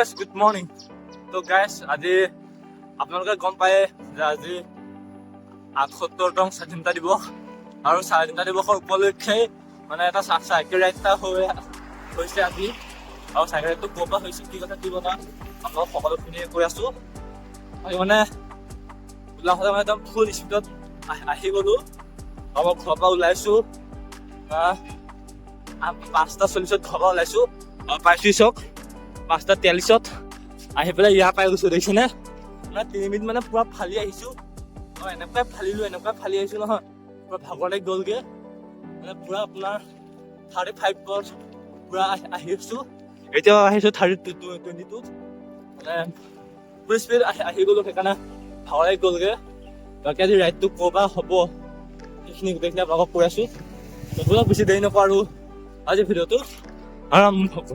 guys, good morning. So guys, আজি আপোনালোকে গম পায় যে আজি ৭৮তম স্বাধীনতা দিৱস আৰু স্বাধীনতা দিৱসৰ উপলক্ষে মানে এটা চাইকেল ৰাইড এটা হৈছে আজি আৰু চাইকেল ৰাইডটো ক'ৰ পৰা হৈছে কি কথা কি বনা আপোনালোক সকলোখিনি কৈ আছো আমি মানে ওলাওঁতে মানে একদম ফুল স্পীডত আহি গ'লো আৰু ঘৰৰ পৰা ওলাইছো ৫টা ৪০ত ঘৰৰ পৰা ওলাইছো আৰু পাইছো চক ৫টা ৪০ত আহি পেলাই ইয়াৰ পাই গৈছো দেখিছেনে মানে ৩ মিনিট মানে পুৰা ফালি আহিছো আৰু এনেকুৱাই ফালি আহিছো নহয় পুৰা ভাগৰ লাগি গ'লগে মানে পুৰা আপোনাৰ 35ত পুৰা আহি আছো এতিয়া আহিছো 22ত মানে ফুল স্পীড আহি গ'লো সেইকাৰণে ভাগৰ লাগি গ'লগে বাকী আজি ৰাইডটো ক'ৰবা হ'ব সেইখিনি গোটেইখিনি আপোনালোকক কৈ আছো অলপ বেছি দেৰি নকৰোঁ আৰু আজি ভিডিঅ'টো আৰম্ভ হ'ব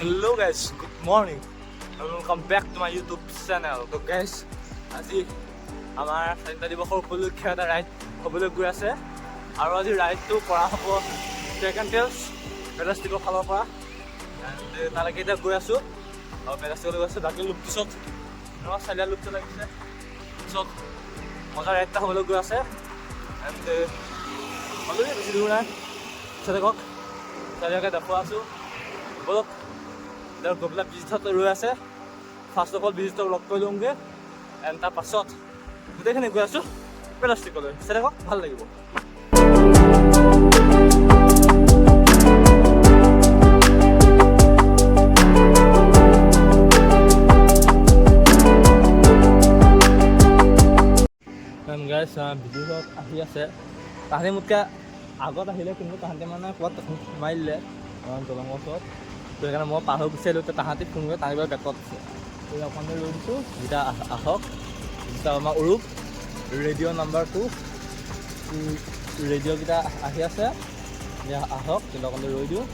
Hello guys, good morning and welcome back to my YouTube channel. So guys, আজি আমাৰ স্বাধীনতা দিৱসৰ উপলক্ষে এটা ৰাইড হ'বলৈ গৈ আছে আৰু আজি ৰাইডটো কৰা হ'ব ট্ৰেক এণ্ড টেইলছ পেলাষ্টিকৰ ফালৰ পৰা তালৈকে এতিয়া গৈ আছোঁ আৰু পেলাষ্টিকলৈ গৈ আছোঁ বাকী লুপটো চব আমাৰ চাৰিয়া লুপটো লাগিছে চব মজা ৰাইড এটা হ'বলৈ গৈ আছে এণ্ড অলৰেডি বেছি দূৰ নাই চাই থাকক চাৰিয়াকে দেখুৱাই আছোঁ বলক গৈ পেলাই বিজিতত ৰৈ আছে ফাৰ্ষ্ট অফ অল বিজিতক লগ কৰি লওঁগৈ এণ্ড তাৰ পাছত গোটেইখিনি গৈ আছোঁ পেলাষ্টিকলৈ চাই থাকক ভাল লাগিব গাইছ বিজিতত আহি আছে তাহাঁতি মোতকৈ আগত আহিলে কিন্তু তাহাঁতি মানে ক'ৰবাত সোমাই দিলে দলঙৰ ওচৰত তো সেইকাৰণে মই পাৰ হৈ গুচি আহিলোঁ তাহাঁতি ফোন কৰি তাহাঁতি বেকত আছে তো অকণমান ৰৈ দিছোঁ যেতিয়া আহক যেতিয়া আমাৰ অৰূপ ৰেডিঅ' নাম্বাৰ 2 ৰেডিঅ'কেইটা আহি আছে এতিয়া আহক কিন্তু অকণমান ৰৈ দিওঁ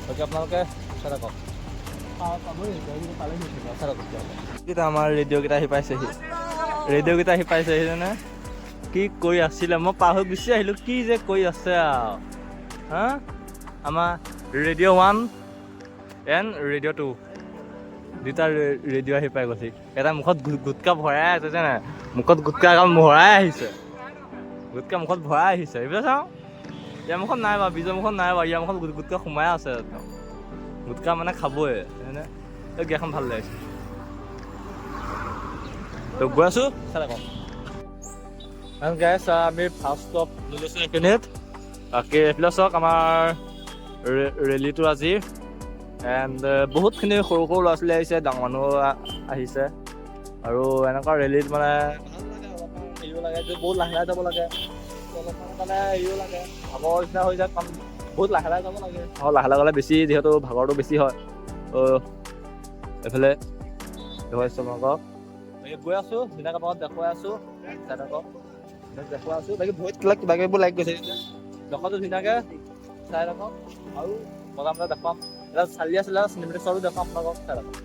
বাকী আপোনালোকে চাই থাকক এতিয়া আমাৰ ৰেডিঅ'কেইটা আহি পাইছেহি নে কি কৰি আছিলে মই পাৰ হৈ গুচি আহিলোঁ কি যে কৰি আছে আৰু হা আমাৰ ৰেডিঅ' 1 এণ্ড ৰেডিঅ' 2 দুটা ৰেডিঅ' আহি পাই গৈছে এটা মুখত গুটকা ভৰাই আছে জানে মুখত গুটকা ভৰাই আহিছে গুটকা মুখত ভৰাই আহিছে এইবিলাক চাওঁ ইয়াৰ মুখত নাই বাৰু বিজৰ মুখত নাই বাৰু ইয়াৰ মুখত গুটকা সোমাই আছে একদম গুটকা মানে খাবই হয়নে এই গেখন ভাল লাগিছে তো গৈ আছোঁ চাই কম গাইছ আমি ফাৰ্ষ্ট ষ্টপ লৈ লৈছোঁ এইখিনিত বাকী এইফালে চাওক আমাৰ ৰেলীটো আজি এণ্ড বহুতখিনি সৰু সৰু ল'ৰা ছোৱালী আহিছে ডাঙৰ মানুহ আহিছে আৰু এনেকুৱা ৰেলীত মানে ভাল লাগে অলপমান এৰিব লাগে বহুত লাহে লাহে যাব লাগে অলপমান মানে এৰিব লাগে ভাগৰ নিচিনা হৈ যায় কাৰণ বহুত লাহে লাহে যাব লাগে আৰু লাহে লাহে গ'লে বেছি যিহেতু ভাগৰটো বেছি হয় এইফালে দেখুৱাইছোঁ আপোনালোকক গৈ আছোঁ ধুনীয়াকৈ আপোনালোকক দেখুৱাই আছোঁ চাই থাকক দেখুৱাই আছোঁ বাকী বহুত কিবা কিবিবোৰ লাইক গৈছে দেখুৱাইছোঁ ধুনীয়াকৈ চাই থাকক আৰু মজা মজা দেখুৱাম এটা চালি আছিলে চিনেমেটিক শ্বটো দেখুৱাম আপোনালোকক চাই থাকক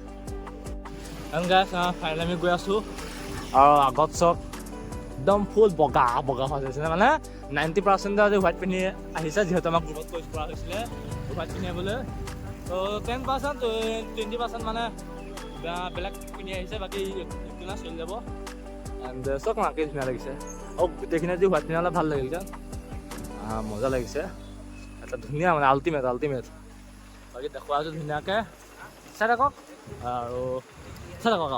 গাইছ ফাইনেলি আমি গৈ আছোঁ আৰু আগত চব একদম ফুল বগা হৈ গৈছে মানে 90% আজি হোৱাইট পিন্ধি আহিছে যিহেতু আমাক গ্ৰুপত কৈছ কৰা হৈছিলে হোৱাইট পিন্ধি আহিবলৈ তো 10% 20% মানে বেলেগ পিন্ধি আহিছে বাকী একদিনা চলি যাব এণ্ড চব মাকে ধুনীয়া লাগিছে আৰু গোটেইখিনি আজি হোৱাইট পিন্ধি হ'লে ভাল লাগিছে মজা লাগিছে এটা ধুনীয়া মানে আল্টিমেট বাকী দেখুওৱা আছোঁ ধুনীয়াকৈ চাই থাকক আৰু চাই থাকক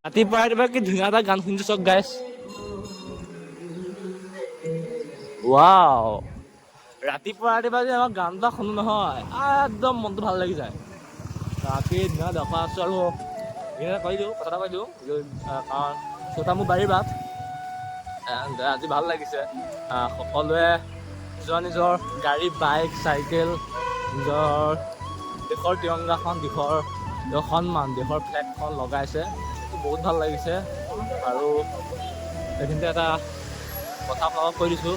ৰাতিপুৱা কি ধুনীয়া এটা গান শুনিছোঁ চক গাইছ ৱাও ৰাতিপুৱা যে আমাৰ গান এটা শুনো নহয় একদম মনটো ভাল লাগি যায় ৰাতি ধুনীয়া দেখুওৱা আছোঁ আৰু কথা এটা কৈ দিওঁ কাৰণ চৌথা মোৰ বাৰীৰ বাট এণ্ড আজি ভাল লাগিছে সকলোৱে নিজৰ গাড়ী বাইক চাইকেল নিজৰ দেশৰ তিৰংগাখন দেশৰ সন্মান দেশৰ ফ্লেগখন লগাইছে সেইটো বহুত ভাল লাগিছে আৰু এইখিনিতে এটা কথা আপোনালোকক কৈ দিছোঁ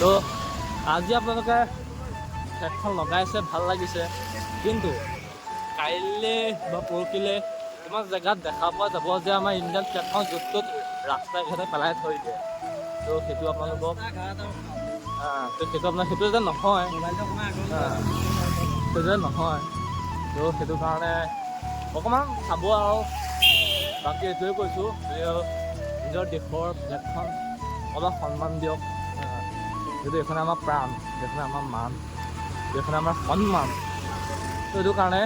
তো আজি আপোনালোকে ফ্লেগখন লগাইছে ভাল লাগিছে কিন্তু কাইলৈ বা পৰহিলৈ তোমাৰ জেগাত দেখা পোৱা যাব যে আমাৰ ইণ্ডিয়ান ফ্লেগখন য'ত ত'ত ৰাস্তাই ঘাটে পেলাই থৈ দিয়ে তো সেইটো আপোনালোকক সেইটো আপোনাৰ সেইটো যে নহয় সেইটো যে নহয় তো সেইটো কাৰণে অকণমান চাব আৰু বাকী এইটোৱে কৈছোঁ যে নিজৰ দেশৰ ফ্লেগখন অলপ সন্মান দিয়ক যিহেতু এইখনে আমাৰ প্ৰাণ এইখনে আমাৰ মান এইখনে আমাৰ সন্মান তো সেইটো কাৰণে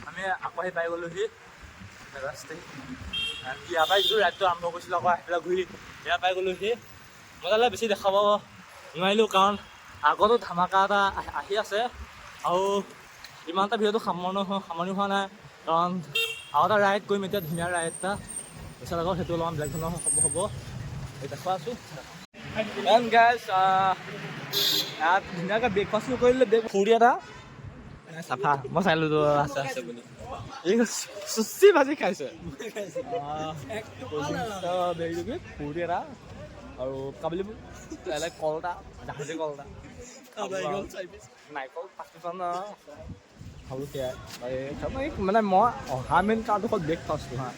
আমি আকৌ পাই গ'লোহি ইয়াৰ পৰাই যিটো ৰাইডটো আৰম্ভ কৰিছিলোঁ আকৌ সেইবিলাক ঘূৰি ইয়াৰ পাই গ'লোহি মই তালৈ বেছি দেখাব নোৱাৰিলোঁ কাৰণ আগতো ধামাকা এটা আহি আছে আৰু ইমান এটা ভিডিঅ'টো সামৰণি হোৱা নাই কাৰণ আৰু এটা ৰাইড কৰিম এতিয়া ধুনীয়া ৰাইড এটা পিছত আকৌ সেইটো অলপমান বেলেগ ধৰণৰ হ'ব দেখুৱাই আছোঁ এণ্ড গাইজ ইয়াত ধুনীয়াকৈ ব্ৰেকফাষ্টো কৰিলোঁ ফুৰি এটা চাফা মই চাইলোঁ আছে বুলি এই চুচি ভাজি খাইছে ফুৰি এটা আৰু কাবুলী কল এটা জাহাজী কল এটা নাৰিকল 5 খালোঁ সেয়াই মানে মই অহা মেইন কাৰণটো হ'ল ব্ৰেকফাষ্টটো হা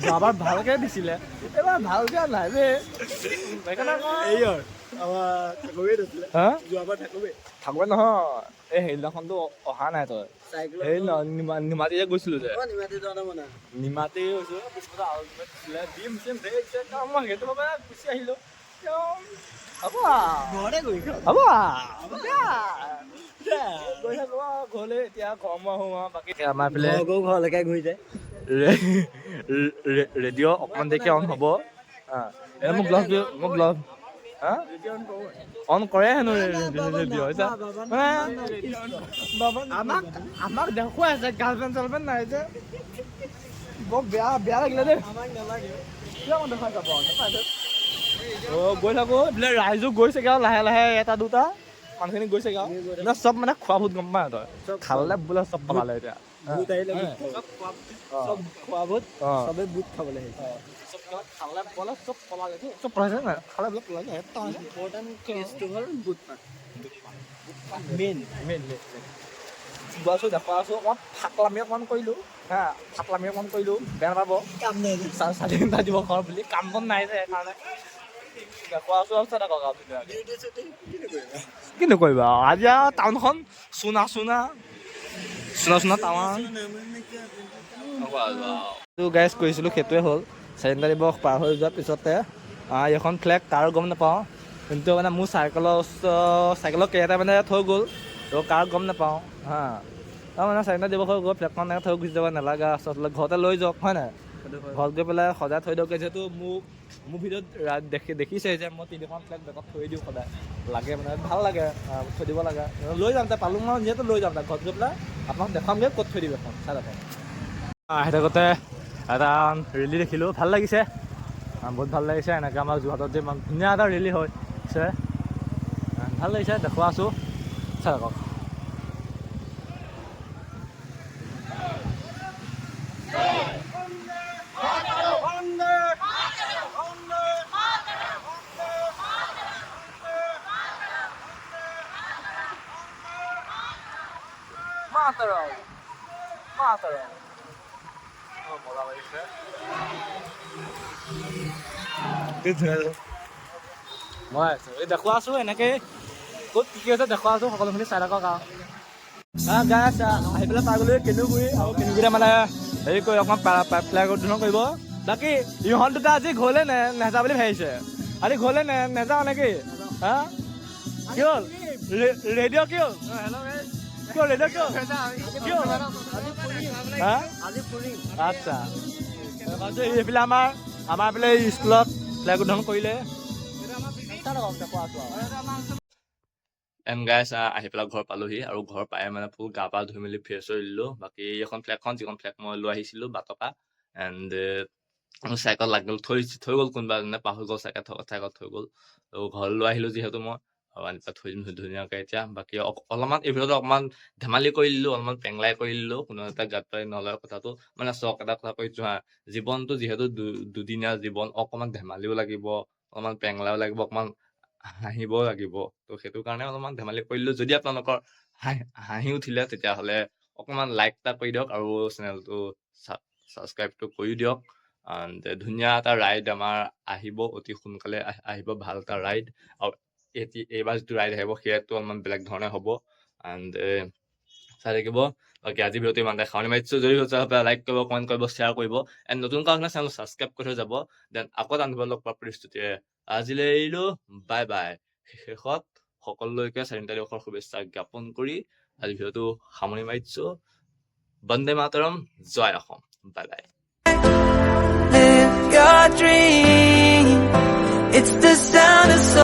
যোৱাবাৰ ভালকৈ দিছিলে এইবাৰ ভালকৈ নাই সেইকাৰণে থাকোৱে নহয় এই সেইদিনাখনতো অহা নাই তই সেই নিমাতী যে গৈছিলোঁ যে নিমাতী গৈছোঁ ডিম চিম মই সেইটো বাবে গুচি আহিলোঁ হ'ব হ'ব গৈ থাকো ঘৰলৈ এতিয়া গৰম আহোঁ বাকী আমাৰ ফালে ঘৰলৈকে ঘূৰি যায় ৰেডিঅ' অকণমান দেৰিকৈ অন হ'ব মোক গ্লভ অন কৰে হেনো ৰেডিঅ' আমাক দেখুৱাই আছে গাৰ্লফ্ৰেণ্ড চাৰ্লফ্ৰেণ্ড নাই যে বৰ বেয়া লাগিলে দেই দেখাই যাব গৈ থাকো বোলে ৰাইজো গৈছেগে আৰু লাহে লাহে এটা দুটা মানুহখিনি গৈছেগে আৰু চব মানে খোৱা বহুত গম পায় তই খালে বোলে চব পলালে এতিয়া খোৱা বুট চবে বুট খাবলৈ খালে পলালে চব পলালে চব পলাইছে নাই খালে বোলে পলালে ইম্পৰ্টেণ্ট কেছটো হ'ল বুট মেইন গৈছোঁ দেখুৱাই আছোঁ অকণমান ফাকলামি অকণমান কৰিলোঁ হা ফাকলামি অকণমান কৰিলোঁ বেয়া নাপাব স্বাধীনতা দিৱসৰ বুলি কাম বন নাই যে সেইকাৰণে কি নকৰিবা আজি আৰু টাউনখন চুনা টাউন গাইজ কৰিছিলোঁ সেইটোৱে হ'ল স্বাধীনতা দিৱস পাৰ হৈ যোৱাৰ পিছতে এইখন ফ্লেগ কাৰ গম নাপাওঁ কিন্তু মানে মোৰ চাইকেলৰ কেইটা মানে থৈ গ'ল তো কাৰ গম নাপাওঁ হা আৰু মানে স্বাধীনতা দিৱস হৈ গ'ল ফ্লেগখন এনেকৈ থৈ গুচি যাব নালাগে আচলতে ঘৰতে লৈ যাওক হয় নাই ঘৰত গৈ পেলাই সজাই থৈ দিয়ক যিহেতু মোৰ ভিডিঅ'ত দেখিছে যে মই 3খন ফ্লেগ বেগত থৈ দিওঁ সদায় লাগে মানে ভাল লাগে থৈ দিব লাগে লৈ যাম পালোঁ মই যিহেতু লৈ যাম ঘৰত গৈ পেলাই আপোনাক দেখামগৈ ক'ত থৈ দিব এখন চাই দেখোন আহি থাকোঁতে এটা ৰেলী দেখিলোঁ ভাল লাগিছে বহুত ভাল লাগিছে এনেকৈ আমাৰ যোৰহাটত যে ইমান ধুনীয়া এটা ৰেলী হৈছে ভাল লাগিছে দেখুৱাই আছোঁ চাই থাকক মজা লাগিছে মই দেখুৱাই আছোঁ এনেকৈ ক'ত কি হৈছে দেখুৱাই আছোঁ সকলোখিনি চাই থাকক আৰু গাই আছে আহি পেলাই পাই গ'লো কেনুগুৰি আৰু কেনুগুৰিতে মানে হেৰি কৰি অকণমান ফ্লেগ উদ্বোধন কৰিব বাকী ইহঁত দুটা আজি ঘৰলৈ নেযাওঁ বুলি ভাবিছে আজি ঘৰলৈ নেযাওঁ নেকি হা কি হ'ল ৰেডিঅ' কি হ'ল কিয় ৰেডিঅ' কিয় হা আচ্ছা এইফালে আমাৰ এইফালে স্কুলত ফ্লেগ উদ্বোধন কৰিলে এণ্ড গাইজ আহি পেলাই ঘৰ পালোহি আৰু ঘৰ পাই মানে ফুল গা পা ধুই মেলি ফ্ৰেছ হৈ দিলোঁ বাকী এখন ফ্লেগখন যিখন ফ্লেগ মই লৈ আহিছিলোঁ বাটৰ পৰা এণ্ড চাইকেল লাগি থৈ গ'ল কোনোবা এজনে পাহৰি গ'ল চাইকেল থৈ গ'ল ত' ঘৰলৈ লৈ আহিলোঁ যিহেতু মই আৰু আনি পেলাই থৈ দিম ধুনীয়াকৈ এতিয়া বাকী অলপমান এই ভিডিঅ'টো অকণমান ধেমালি কৰি দিলোঁ অলপমান পেংলাই কৰি দিলোঁ কোনো এটা গাত পাই নলয় কথাটো মানে চক এটা কথা কৈছোঁ হা জীৱনটো যিহেতু দুদিনীয়া জীৱন অকণমান ধেমালিও লাগিব অকণমান পেংলাও লাগিব অকণমান হাঁহিবও লাগিব তো সেইটো কাৰণে অলপমান ধেমালি কৰি দিলোঁ যদি আপোনালোকৰ হাঁহি উঠিলে তেতিয়াহ'লে অকণমান লাইক এটা কৰি দিয়ক আৰু চেনেলটো ছাবস্ক্ৰাইবটো কৰি দিয়ক এণ্ড ধুনীয়া এটা ৰাইড আমাৰ আহিব অতি সোনকালে আহিব ভাল এটা ৰাইড আৰু এইবাৰ যিটো ৰাইড আহিব সেইটো অলপমান বেলেগ ধৰণে হ'ব এণ্ড চাই থাকিব বাকী আজি ভিডিঅ'টো ইমান দেখাওঁ মাৰিছোঁ যদি লাইক কৰিব কমেণ্ট কৰিব শ্বেয়াৰ কৰিব এণ্ড নতুন কাৰণে চেনেল ছাবস্ক্ৰাইব কৰি থৈ যাব দেন আকৌ জানিব লগ পোৱা পৰিস্থিতিৰে আজিলৈ এৰিলোঁ বাই বাই শেষত সকলোলৈকে স্বাধীনতা দিৱসৰ শুভেচ্ছা জ্ঞাপন কৰি আজি ভিডিঅ'টো সামৰি মাৰিছোঁ বন্দে মাতৰম জয় Assam bye bye Live your dream.